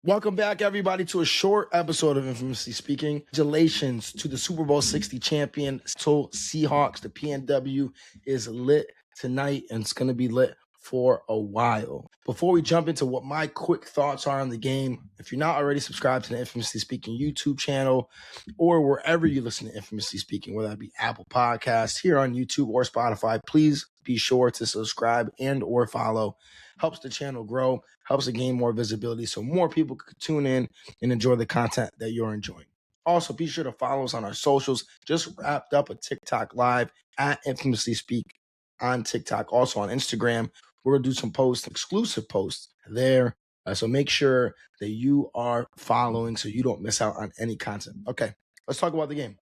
Welcome back, everybody, to a short episode of Infamously Speaking. Congratulations to the Super Bowl 60 champion, Seahawks. The PNW is lit tonight, and it's going to be lit for a while. Before we jump into what my quick thoughts are on the game, if you're not already subscribed to the Infamously Speaking YouTube channel or wherever you listen to Infamously Speaking, whether that be Apple Podcasts, here on YouTube or Spotify, please be sure to subscribe and or follow. Helps the channel grow, helps it gain more visibility so more people could tune in and enjoy the content that you're enjoying. Also, be sure to follow us on our socials. Just wrapped up a TikTok live at Infamously Speak on TikTok. Also on Instagram, we're going to do some posts, exclusive posts there. So make sure that you are following so you don't miss out on any content. Okay, let's talk about the game.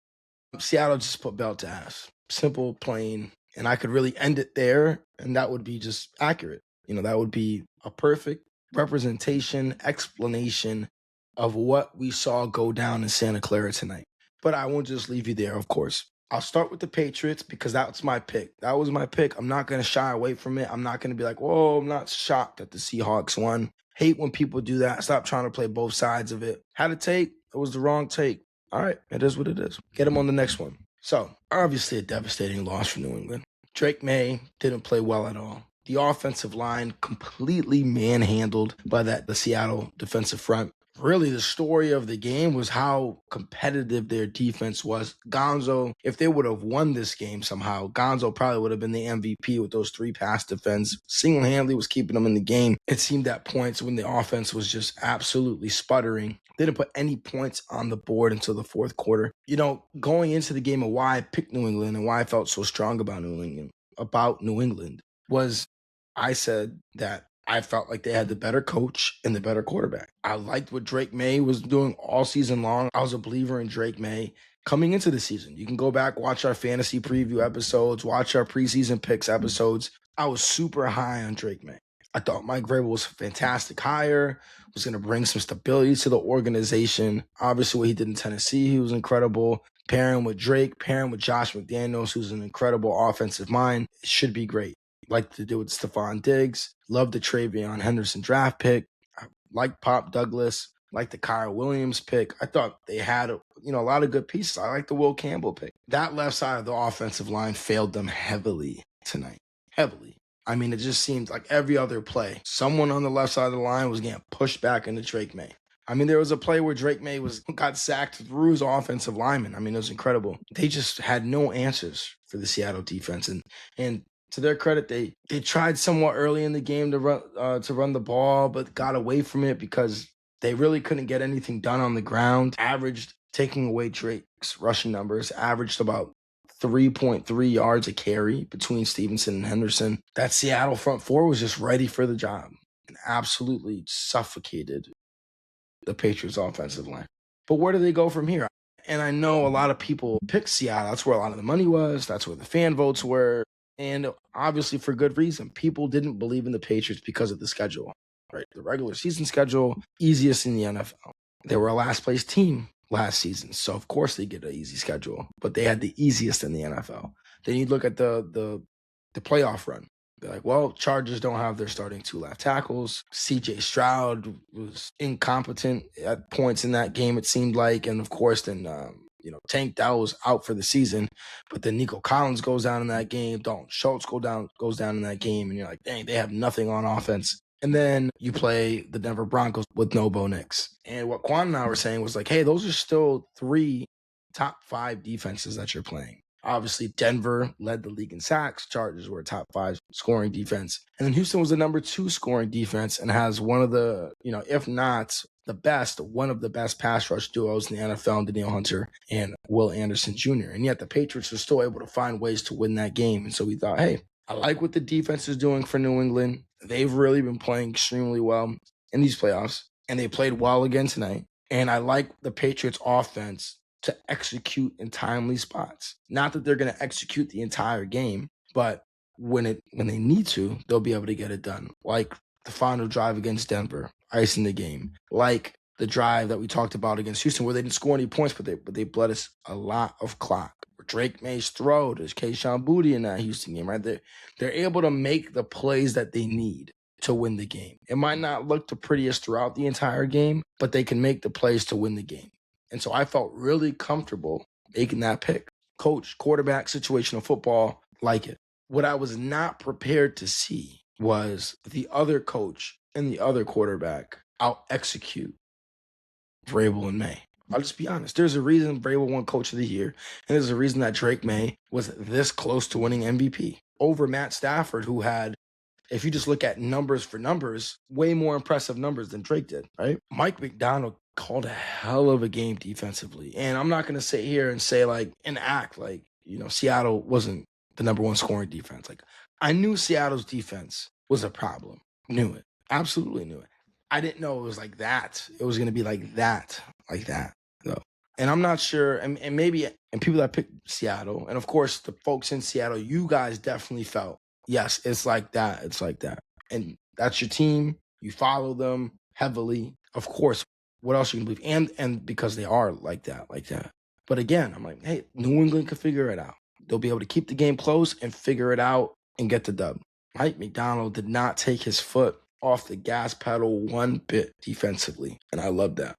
Seattle just put belt to ass. Simple, plain, and I could really end it there, and that would be just accurate. That would be a perfect representation, explanation of what we saw go down in Santa Clara tonight. But I won't just leave you there, of course. I'll start with the Patriots because that's my pick. That was my pick. I'm not going to shy away from it. I'm not going to be like, whoa, I'm not shocked that the Seahawks won. Hate when people do that. Stop trying to play both sides of it. Had a take. It was the wrong take. All right, it is what it is. Get them on the next one. So, obviously a devastating loss for New England. Drake Maye didn't play well at all. The offensive line completely manhandled by the Seattle defensive front. Really, the story of the game was how competitive their defense was. Gonzo, if they would have won this game somehow, Gonzo probably would have been the MVP with those 3 pass defense. Single-handedly was keeping them in the game. It seemed at points when the offense was just absolutely sputtering. They didn't put any points on the board until the fourth quarter. Going into the game and why I picked New England and why I felt so strong about New England was I said that I felt like they had the better coach and the better quarterback. I liked what Drake Maye was doing all season long. I was a believer in Drake Maye coming into the season. You can go back, watch our fantasy preview episodes, watch our preseason picks episodes. I was super high on Drake Maye. I thought Mike Vrabel was a fantastic hire, was going to bring some stability to the organization. Obviously, what he did in Tennessee, he was incredible. Pairing with Drake, pairing with Josh McDaniels, who's an incredible offensive mind, it should be great. Like to do with Stephon Diggs. Love the Travion Henderson draft pick. I like Pop Douglas. Like the Kyle Williams pick. I thought they had a lot of good pieces. I like the Will Campbell pick. That left side of the offensive line failed them heavily tonight. Heavily. I mean, it just seemed like every other play, someone on the left side of the line was getting pushed back into Drake Maye. I mean, there was a play where Drake Maye got sacked through his offensive lineman. I mean, it was incredible. They just had no answers for the Seattle defense. And to their credit, they tried somewhat early in the game to run the ball, but got away from it because they really couldn't get anything done on the ground. Taking away Drake's rushing numbers, averaged about 3.3 yards a carry between Stevenson and Henderson. That Seattle front four was just ready for the job and absolutely suffocated the Patriots offensive line. But where do they go from here? And I know a lot of people picked Seattle. That's where a lot of the money was. That's where the fan votes were. And obviously for good reason. People didn't believe in the Patriots because of the schedule, right? The regular season schedule, easiest in the NFL. They were a last place team last season. So of course they get an easy schedule, but they had the easiest in the NFL. Then you look at the playoff run. They're like, well, Chargers don't have their starting 2 left tackles. CJ Stroud was incompetent at points in that game, it seemed like. And of course, then Tank Dell was out for the season, but then Nico Collins goes down in that game. Dalton Schultz goes down in that game, and you're like, dang, they have nothing on offense. And then you play the Denver Broncos with no Bo Nix. And what Quan and I were saying was like, hey, those are still 3 top 5 defenses that you're playing. Obviously, Denver led the league in sacks. Chargers were a top 5 scoring defense. And then Houston was the number 2 scoring defense and has one of the, if not the best, one of the best pass rush duos in the NFL, Danielle Hunter and Will Anderson Jr. And yet the Patriots were still able to find ways to win that game. And so we thought, hey, I like what the defense is doing for New England. They've really been playing extremely well in these playoffs, and they played well again tonight. And I like the Patriots offense to execute in timely spots. Not that they're going to execute the entire game, but when they need to, they'll be able to get it done. Like the final drive against Denver, icing the game. Like the drive that we talked about against Houston, where they didn't score any points, but they bled us a lot of clock. Drake Maye's throw, there's Keyshawn Boutte in that Houston game, right? They're able to make the plays that they need. to win the game. It might not look the prettiest throughout the entire game, but they can make the plays to win the game. And so I felt really comfortable making that pick. Coach, quarterback, situational football, like it. What I was not prepared to see was the other coach and the other quarterback out execute Vrabel and May. I'll just be honest. There's a reason Vrabel won Coach of the Year, and there's a reason that Drake Maye was this close to winning MVP over Matt Stafford, who had, if you just look at numbers for numbers, way more impressive numbers than Drake did, right? Mike MacDonald called a hell of a game defensively. And I'm not going to sit here and say and act like, Seattle wasn't the number one scoring defense. I knew Seattle's defense was a problem. Knew it. Absolutely knew it. I didn't know it was like that. It was going to be like that. Though. And I'm not sure, and people that picked Seattle, and of course the folks in Seattle, you guys definitely felt, yes, it's like that. It's like that. And that's your team. You follow them heavily. Of course, what else you can believe? And because they are like that. But again, I'm like, hey, New England can figure it out. They'll be able to keep the game close and figure it out and get the dub. Mike MacDonald did not take his foot off the gas pedal one bit defensively. And I love that.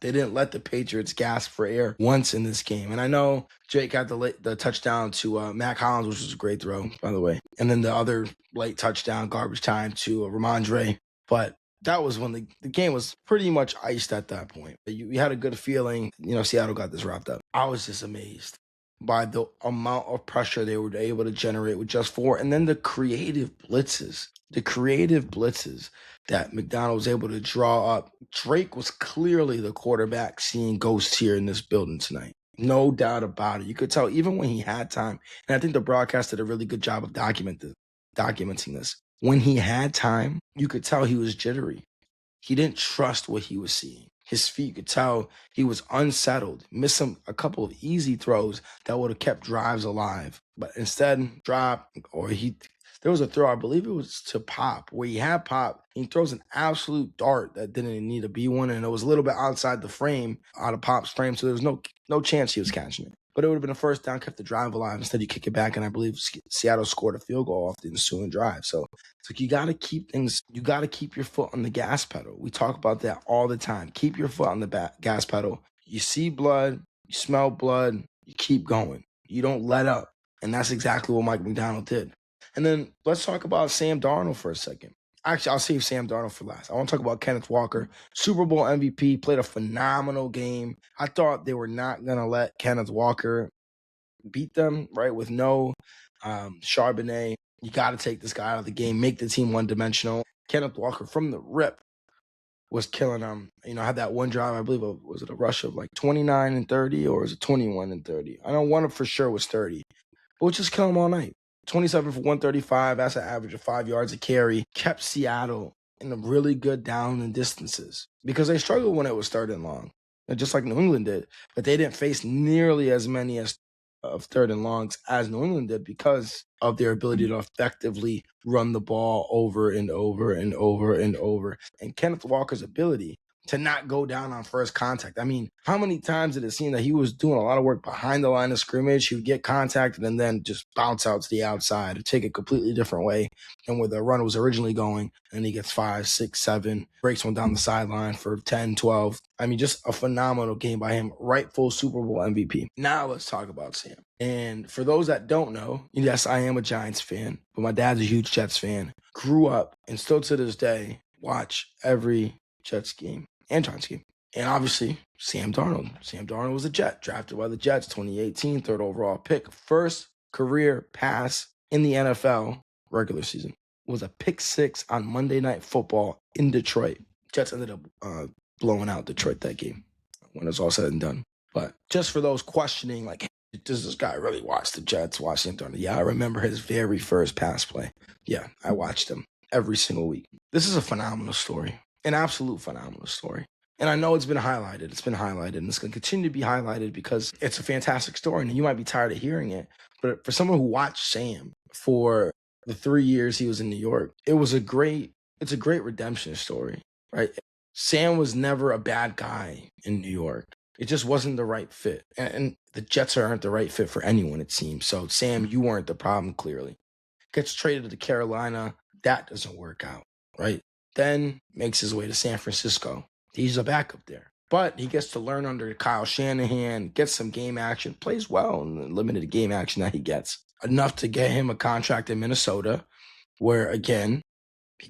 They didn't let the Patriots gasp for air once in this game. And I know Jake got the touchdown to Mac Hollins, which was a great throw, by the way. And then the other late touchdown, garbage time to Ramondre. But that was when the game was pretty much iced at that point. You had a good feeling, Seattle got this wrapped up. I was just amazed by the amount of pressure they were able to generate with just 4. And then the creative blitzes that MacDonald was able to draw up. Drake was clearly the quarterback seeing ghosts here in this building tonight. No doubt about it. You could tell even when he had time, and I think the broadcast did a really good job of documenting this. When he had time, you could tell he was jittery. He didn't trust what he was seeing. His feet, you could tell he was unsettled, missed a couple of easy throws that would have kept drives alive. But instead, there was a throw, I believe it was to Pop, where he had Pop. He throws an absolute dart that didn't need to be one, and it was a little bit outside the frame, out of Pop's frame, so there was no chance he was catching it. But it would have been a first down, kept the drive alive. Instead, you kick it back, and I believe Seattle scored a field goal off the ensuing drive. So it's you got to keep your foot on the gas pedal. We talk about that all the time. Keep your foot on the gas pedal. You see blood, you smell blood, you keep going. You don't let up. And that's exactly what Mike MacDonald did. And then let's talk about Sam Darnold for a second. Actually, I'll save Sam Darnold for last. I want to talk about Kenneth Walker, Super Bowl MVP, played a phenomenal game. I thought they were not going to let Kenneth Walker beat them, right, with no Charbonnet. You got to take this guy out of the game, make the team one-dimensional. Kenneth Walker, from the rip, was killing them. Had that one drive, I believe, was it a rush of 29 and 30, or was it 21 and 30? I know one for sure was 30. But we'll just kill him all night. 27 for 135, that's an average of 5 yards a carry. Kept Seattle in a really good down and distances because they struggled when it was 3rd and long, just like New England did. But they didn't face nearly as many of 3rd and longs as New England did because of their ability to effectively run the ball over and over and over and over. And Kenneth Walker's ability to not go down on first contact. I mean, how many times did it seem that he was doing a lot of work behind the line of scrimmage? He would get contacted and then just bounce out to the outside or take a completely different way than where the run was originally going. And he gets 5, 6, 7, breaks one down the sideline for 10, 12. I mean, just a phenomenal game by him. Rightful Super Bowl MVP. Now let's talk about Sam. And for those that don't know, yes, I am a Giants fan, but my dad's a huge Jets fan. Grew up and still to this day watch every Jets game and Giants game. And obviously, Sam Darnold. Sam Darnold was a Jet, drafted by the Jets, 2018, 3rd overall pick. First career pass in the NFL regular season was a pick 6 on Monday Night Football in Detroit. Jets ended up blowing out Detroit that game when it's all said and done. But just for those questioning, does this guy really watch the Jets, watch Sam Darnold? Yeah, I remember his very first pass play. Yeah, I watched him every single week. This is a phenomenal story. An absolute phenomenal story. And I know it's been highlighted. It's been highlighted. And it's going to continue to be highlighted because it's a fantastic story. And you might be tired of hearing it. But for someone who watched Sam for the 3 years he was in New York, it's a great redemption story, right? Sam was never a bad guy in New York. It just wasn't the right fit. And the Jets aren't the right fit for anyone, it seems. So, Sam, you weren't the problem, clearly. Gets traded to Carolina. That doesn't work out, right? Then makes his way to San Francisco. He's a backup there. But he gets to learn under Kyle Shanahan, gets some game action, plays well in the limited game action that he gets. Enough to get him a contract in Minnesota, where, again,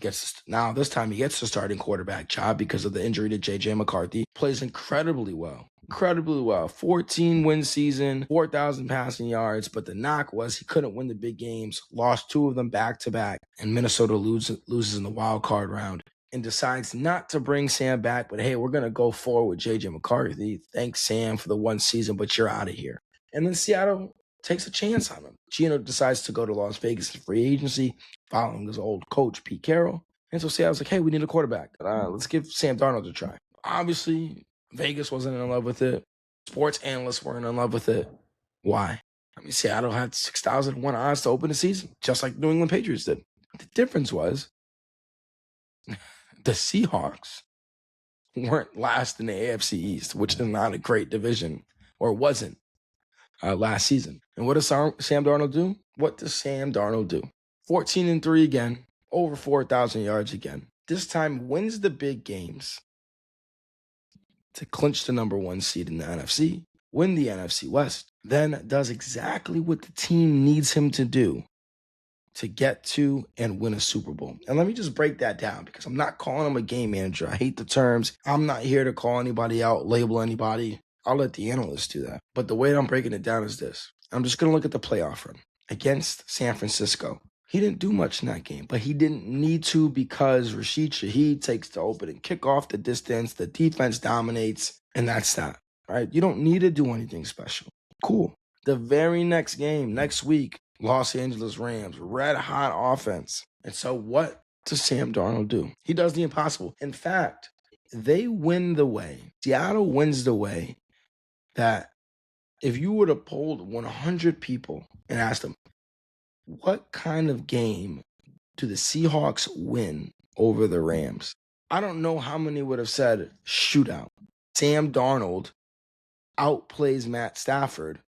this time he gets the starting quarterback job because of the injury to J.J. McCarthy. Plays incredibly well. 14-win season, 4,000 passing yards, but the knock was he couldn't win the big games, lost 2 of them back-to-back, and Minnesota loses in the wild card round and decides not to bring Sam back, but hey, we're going to go forward with J.J. McCarthy. Thanks, Sam, for the 1 season, but you're out of here. And then Seattle takes a chance on him. Gino decides to go to Las Vegas in free agency, following his old coach, Pete Carroll. And so Seattle's like, hey, we need a quarterback. Let's give Sam Darnold a try. Obviously, Vegas wasn't in love with it. Sports analysts weren't in love with it. Why? I mean, Seattle had 6,001 odds to open the season, just like New England Patriots did. The difference was the Seahawks weren't last in the AFC East, which is not a great division, or wasn't last season. And what does Sam Darnold do? 14-3 again, over 4,000 yards again. This time wins the big games to clinch the number 1 seed in the NFC, win the NFC West, then does exactly what the team needs him to do to get to and win a Super Bowl. And let me just break that down, because I'm not calling him a game manager. I hate the terms. I'm not here to call anybody out, label anybody. I'll let the analysts do that. But the way I'm breaking it down is this. I'm just going to look at the playoff run against San Francisco. He didn't do much in that game, but he didn't need to, because Rashid Shaheed takes the opening kickoff, the distance, the defense dominates, and that's that, right? You don't need to do anything special. Cool. The very next game, next week, Los Angeles Rams, red hot offense. And so what does Sam Darnold do? He does the impossible. In fact, they win the way. Seattle wins the way that if you would have polled 100 people and asked them, what kind of game do the Seahawks win over the Rams? I don't know how many would have said shootout. Sam Darnold outplays Matt Stafford,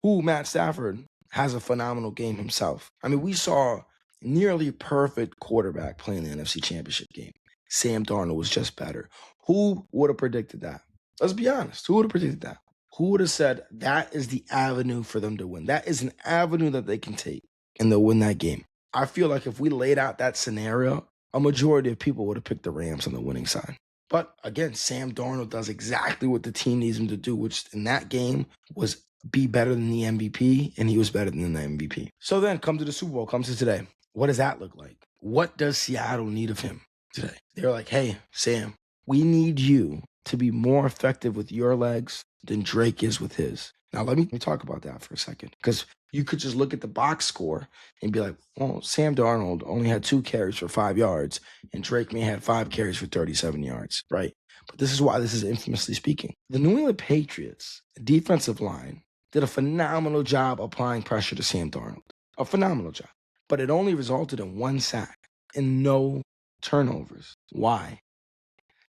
who Matt Stafford has a phenomenal game himself. I mean, we saw nearly perfect quarterback playing the NFC Championship game. Sam Darnold was just better. Who would have predicted that? Let's be honest. Who would have predicted that? Who would have said that is the avenue for them to win? That is an avenue that they can take, and they'll win that game. I feel like if we laid out that scenario, a majority of people would have picked the Rams on the winning side. But again, Sam Darnold does exactly what the team needs him to do, which in that game was be better than the MVP, and he was better than the MVP. So then come to the Super Bowl, comes to today. What does that look like? What does Seattle need of him today? They're like, hey, Sam, we need you to be more effective with your legs than Drake is with his. Now, let me talk about that for a second, because you could just look at the box score and be like, well, Sam Darnold only had 2 carries for 5 yards, and Drake Maye had 5 carries for 37 yards, right? But this is why this is infamously speaking. The New England Patriots defensive line did a phenomenal job applying pressure to Sam Darnold. A phenomenal job. But it only resulted in 1 sack and no turnovers. Why?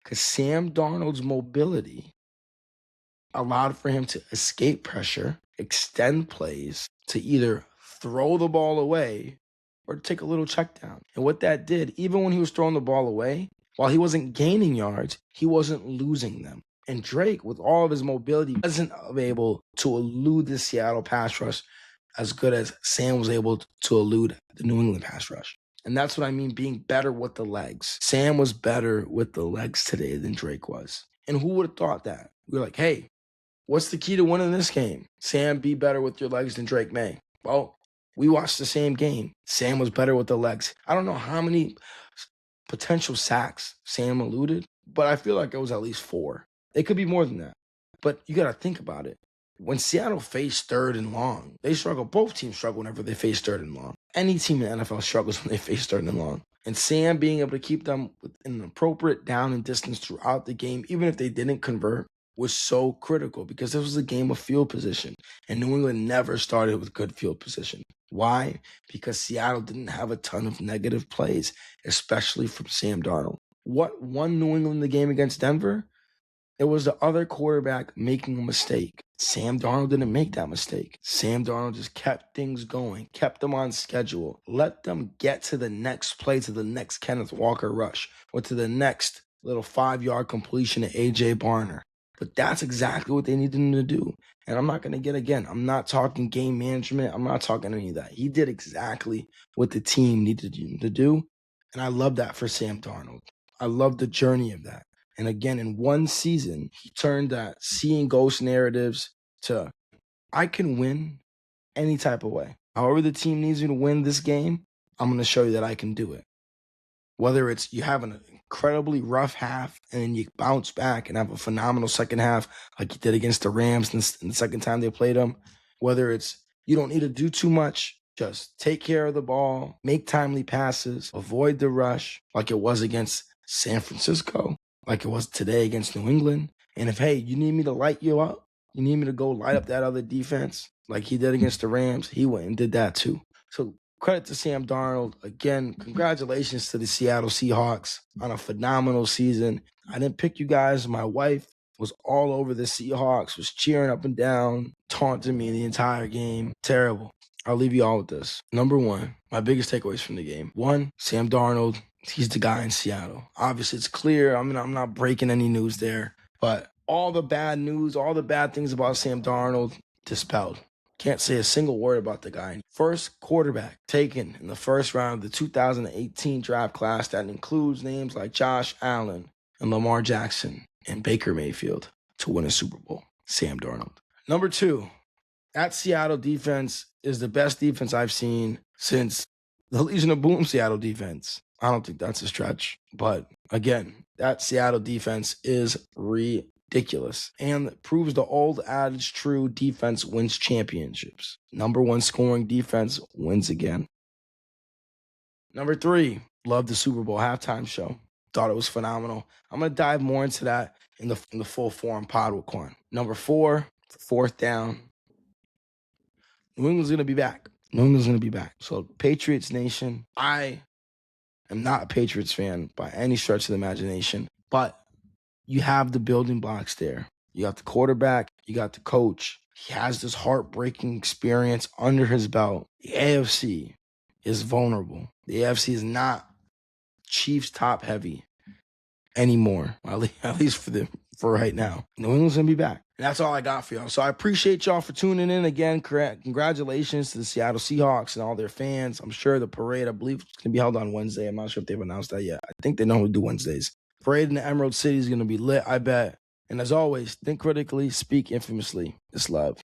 Because Sam Darnold's mobility allowed for him to escape pressure, extend plays, to either throw the ball away or take a little check down. And what that did, even when he was throwing the ball away, while he wasn't gaining yards, he wasn't losing them. And Drake, with all of his mobility, wasn't able to elude the Seattle pass rush as good as Sam was able to elude the New England pass rush. And that's what I mean, being better with the legs. Sam was better with the legs today than Drake was. And who would have thought that? We were like, hey, what's the key to winning this game? Sam, be better with your legs than Drake Maye. Well, we watched the same game. Sam was better with the legs. I don't know how many potential sacks Sam eluded, but I feel like it was at least 4. It could be more than that. But you got to think about it. When Seattle faced 3rd and long, they struggle. Both teams struggle whenever they face 3rd and long. Any team in the NFL struggles when they face 3rd and long. And Sam being able to keep them within an appropriate down and distance throughout the game, even if they didn't convert, was so critical, because this was a game of field position. And New England never started with good field position. Why? Because Seattle didn't have a ton of negative plays, especially from Sam Darnold. What won New England the game against Denver? It was the other quarterback making a mistake. Sam Darnold didn't make that mistake. Sam Darnold just kept things going, kept them on schedule, let them get to the next play, to the next Kenneth Walker rush, or to the next little 5-yard completion to A.J. Barner. But that's exactly what they needed him to do. And I'm not going to I'm not talking game management. I'm not talking any of that. He did exactly what the team needed him to do. And I love that for Sam Darnold. I love the journey of that. And again, in one season, he turned that seeing ghost narratives to, I can win any type of way. However the team needs me to win this game, I'm going to show you that I can do it. Whether it's you have an incredibly rough half and then you bounce back and have a phenomenal second half like you did against the Rams in the second time they played them. Whether it's you don't need to do too much, just take care of the ball, make timely passes, avoid the rush like it was against San Francisco, like it was today against New England. And if, hey, you need me to light you up, you need me to go light up that other defense like he did against the Rams, he went and did that too. So credit to Sam Darnold. Again, congratulations to the Seattle Seahawks on a phenomenal season. I didn't pick you guys. My wife was all over the Seahawks, was cheering up and down, taunting me the entire game. Terrible. I'll leave you all with this. Number one, my biggest takeaways from the game. One, Sam Darnold, he's the guy in Seattle. Obviously, it's clear. I'm not breaking any news there. But all the bad news, all the bad things about Sam Darnold, dispelled. Can't say a single word about the guy. First quarterback taken in the first round of the 2018 draft class that includes names like Josh Allen and Lamar Jackson and Baker Mayfield to win a Super Bowl. Sam Darnold. Number two, that Seattle defense is the best defense I've seen since the Legion of Boom Seattle defense. I don't think that's a stretch. But again, that Seattle defense is ridiculous and proves the old adage true: defense wins championships. Number one scoring defense wins again. Number three, love the Super Bowl halftime show. Thought it was phenomenal. I'm going to dive more into that in the full form pod with Quan. Number four, fourth down. New England's going to be back. New England's going to be back. So Patriots Nation, I am not a Patriots fan by any stretch of the imagination, but you have the building blocks there. You got the quarterback. You got the coach. He has this heartbreaking experience under his belt. The AFC is vulnerable. The AFC is not Chiefs top heavy anymore, at least for right now. New England's going to be back. And that's all I got for y'all. So I appreciate y'all for tuning in again. Congratulations to the Seattle Seahawks and all their fans. I'm sure the parade, I believe, is going to be held on Wednesday. I'm not sure if they've announced that yet. I think they normally do Wednesdays. Parade in the Emerald City is going to be lit, I bet. And as always, think critically, speak infamously. It's love.